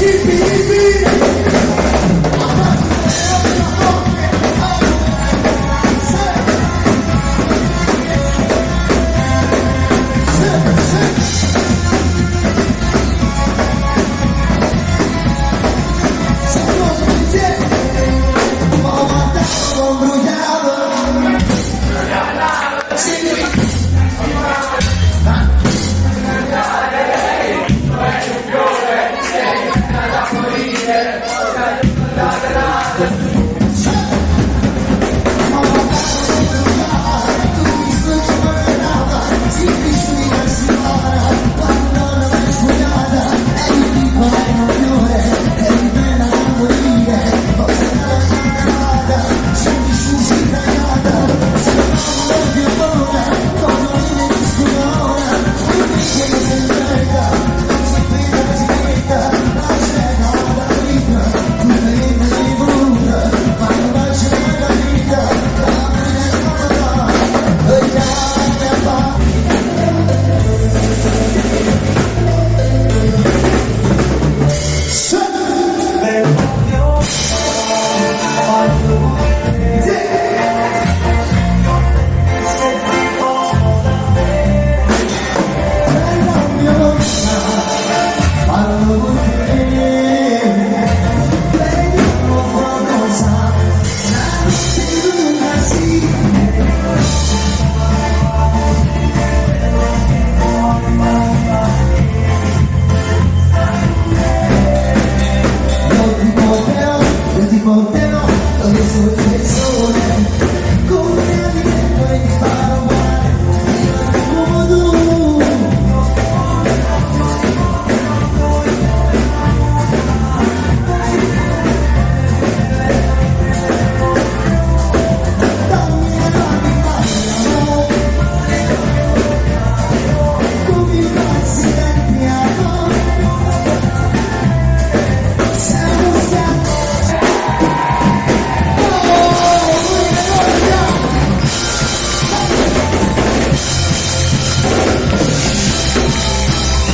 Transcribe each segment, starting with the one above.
He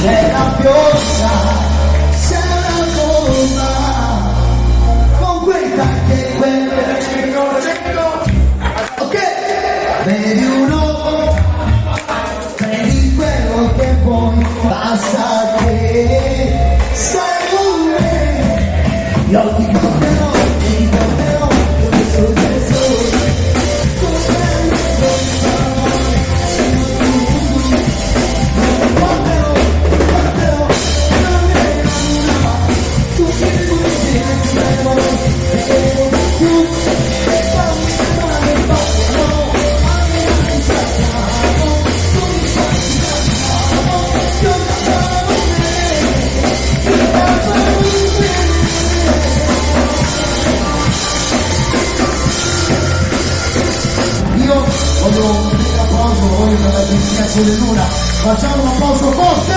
è la pioggia, sei una bomba, con quei tacchi e quelle. Ok, vedi uno, prendi quello che vuoi, basta che stai con me, io ti porterò, dove sono tesoro. Voglio un applauso, voglio per la dedicazione di Luna, facciamo un applauso forte!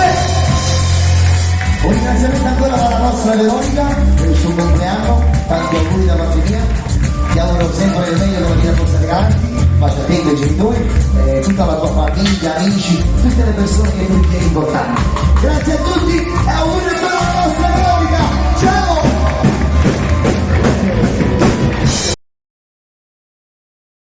Un ringraziamento ancora alla nostra Veronica per il suo compleanno, tanti auguri da parte mia, ti auguro sempre il meglio della vita possa regalarti, bacia a te e ai genitori, tutta la tua famiglia, amici, tutte le persone che tu ritieni importanti. Grazie a tutti e auguri!